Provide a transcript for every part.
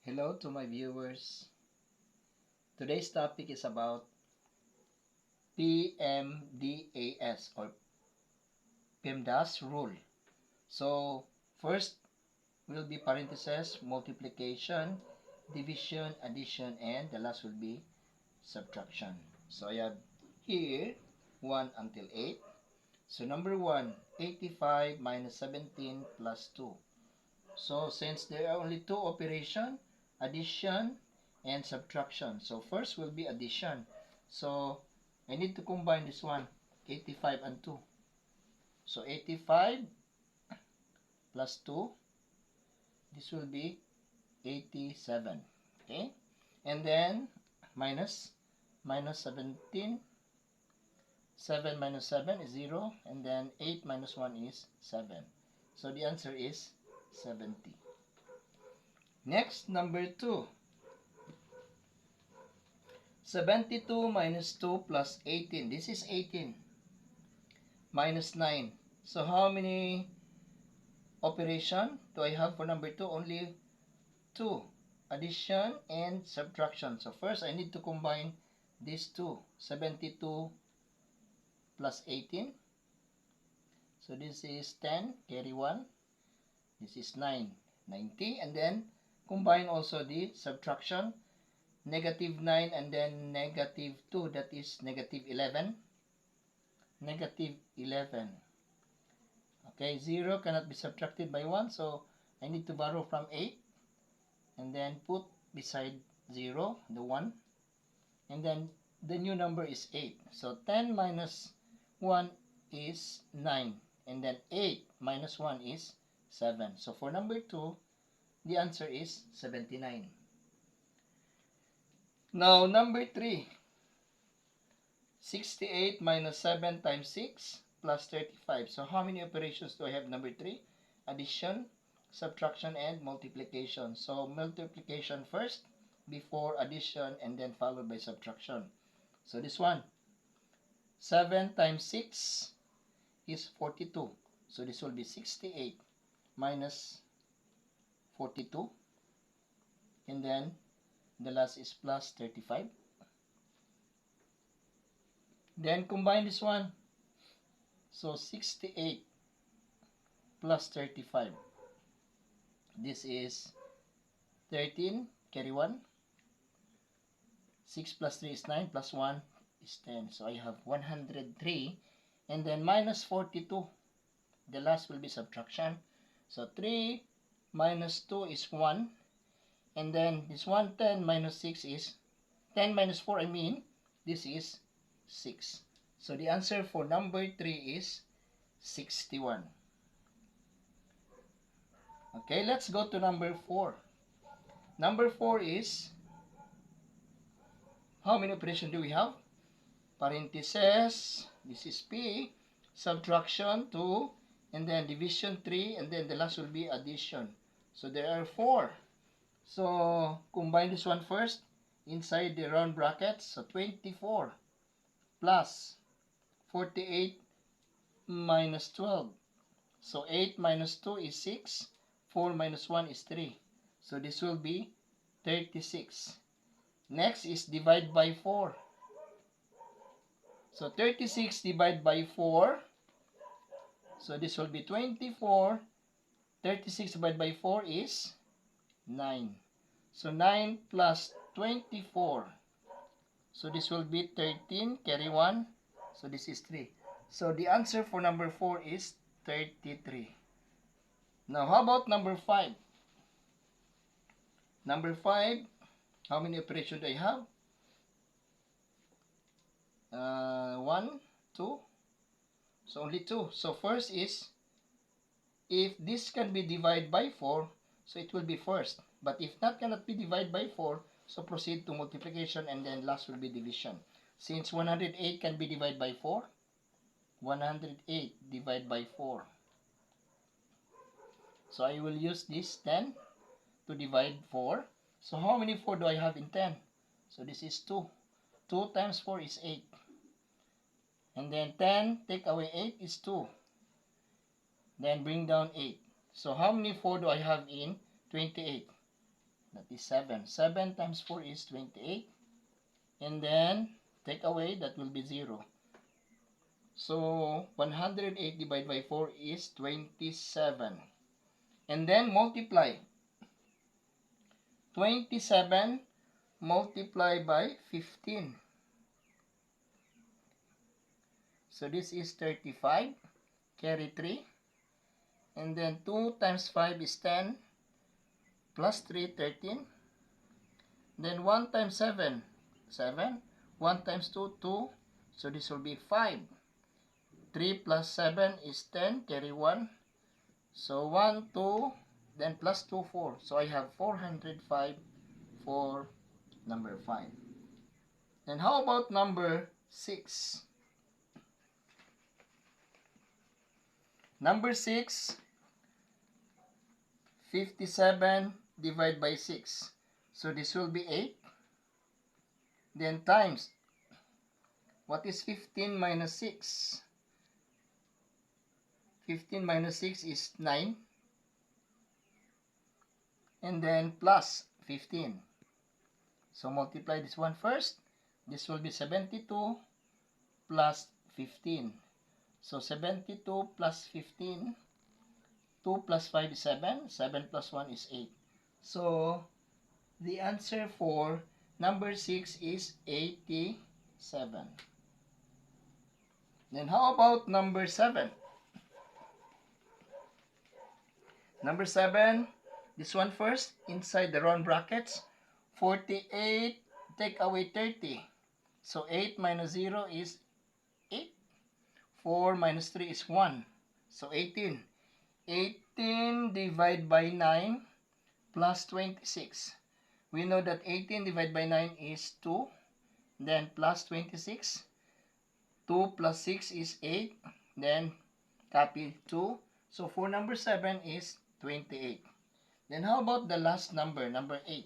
Hello to my viewers. Today's topic is about PMDAS or PMDAS rule. So, first will be parentheses, multiplication, division, addition, and the last will be subtraction. So, I have here 1 until 8. So, number 1, 85 minus 17 plus 2. So, since there are only two operations, addition and subtraction. So, first will be addition. So, I need to combine this one, 85 and 2. So, 85 plus 2, this will be 87. Okay? And then, minus 17. 7 minus 7 is 0. And then, 8 minus 1 is 7. So, the answer is 70. Next, number 2. 72 minus 2 plus 18. This is 18. Minus 9. So how many operation do I have for number 2? Only 2. Addition and subtraction. So first I need to combine these two. 72 plus 18. So this is 10. Carry 1. This is 9. 90. And then combine also the subtraction. Negative 9 and then negative 2, that is negative 11. Negative 11. Okay, 0 cannot be subtracted by 1, so I need to borrow from 8 and then put beside 0, the 1. And then the new number is 8. So 10 minus 1 is 9. And then 8 minus 1 is 7. So for number 2, the answer is 79. Now, number 3, 68 minus 7 times 6 plus 35. So, how many operations do I have? Number 3, addition, subtraction, and multiplication. So, multiplication first, before addition, and then followed by subtraction. So, this one, 7 times 6 is 42. So, this will be 68 minus 42. And then, the last is plus 35. Then combine this one. So 68 plus 35. This is 13. Carry 1. 6 plus 3 is 9. Plus 1 is 10. So I have 103. And then minus 42. The last will be subtraction. So 3 minus 2 is 1. And then this 10 minus 6 is 10 minus 4, this is 6. So the answer for number 3 is 61. Okay, let's go to number 4. Number 4 is, how many operations do we have? Parentheses, this is P, subtraction 2, and then division 3, and then the last will be addition. So there are 4. So combine this one first inside the round brackets. So 24 plus 48 minus 12. So 8 minus 2 is 6. 4 minus 1 is 3. So this will be 36. Next is divide by 4. So 36 divided by 4. So this will be 24. 36 divided by 4 is 9. So 9 plus 24. So this will be 13. Carry 1. So this is 3. So the answer for number 4 is 33. Now how about number 5? Number 5, how many operations do I have? 1, 2. So only 2. So first is, if this can be divided by 4, so it will be first. But if that cannot be divided by 4, so proceed to multiplication and then last will be division. Since 108 can be divided by 4, 108 divided by 4. So I will use this 10 to divide 4. So how many 4 do I have in 10? So this is 2. 2 times 4 is 8. And then 10, take away 8 is 2. Then bring down 8. So how many 4 do I have in 28? That is 7. 7 times 4 is 28. And then take away, that will be 0. So 108 divided by 4 is 27. And then multiply. 27 multiply by 15. So this is 35. Carry 3. And then 2 times 5 is 10. Plus 3, 13. Then 1 times 7, 7. 1 times 2, 2. So this will be 5. 3 plus 7 is 10. Carry 1. So 1, 2. Then plus 2, 4. So I have 405 for number 5. Then how about number 6? Number 6, 57 divided by 6. So this will be 8. Then times, what is 15 minus 6? 15 minus 6 is 9. And then plus 15. So multiply this one first. This will be 72 plus 15. So 72 plus 15. 2 plus 5 is 7. 7 plus 1 is 8. So the answer for number 6 is 87. Then how about number 7? Number 7, this one first, inside the round brackets. 48, take away 30. So 8 minus 0 is 8. 4 minus 3 is 1. So 18. 18 divided by 9 plus 26. We know that 18 divided by 9 is 2. Then plus 26. 2 plus 6 is 8. Then copy 2. So for number 7 is 28. Then how about the last number, number 8?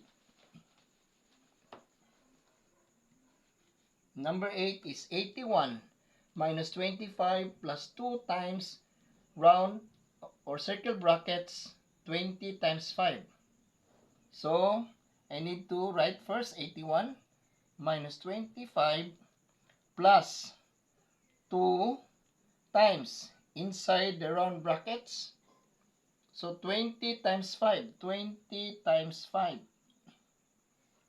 Number 8 is 81 minus 25 plus 2 times round or circle brackets 20 times 5. So I need to write first 81 minus 25 plus 2 times inside the round brackets. So 20 times 5. 20 times 5.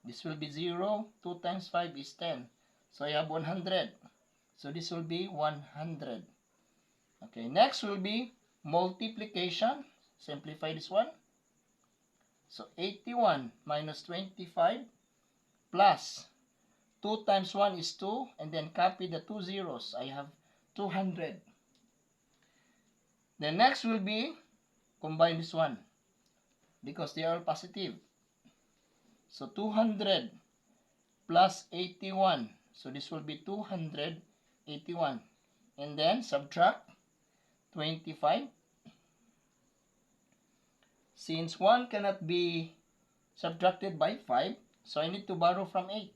This will be 0. 2 times 5 is 10. So I have 100. So this will be 100. Okay, next will be multiplication. Simplify this one. So 81 minus 25 plus 2 times 1 is 2. And then copy the 2 zeros. I have 200. The next will be combine this one because they are positive. So 200 plus 81. So this will be 281. And then subtract 25. Since 1 cannot be subtracted by 5, so I need to borrow from 8.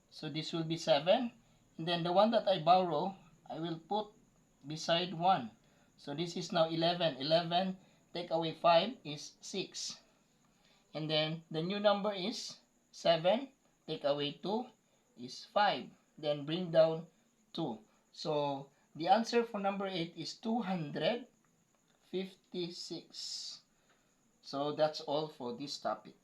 So this will be 7. And then the one that I borrow, I will put beside 1. So this is now 11. 11 take away 5 is 6. And then the new number is 7. Take away 2 is 5. Then bring down 2. So the answer for number 8 is 256. So that's all for this topic.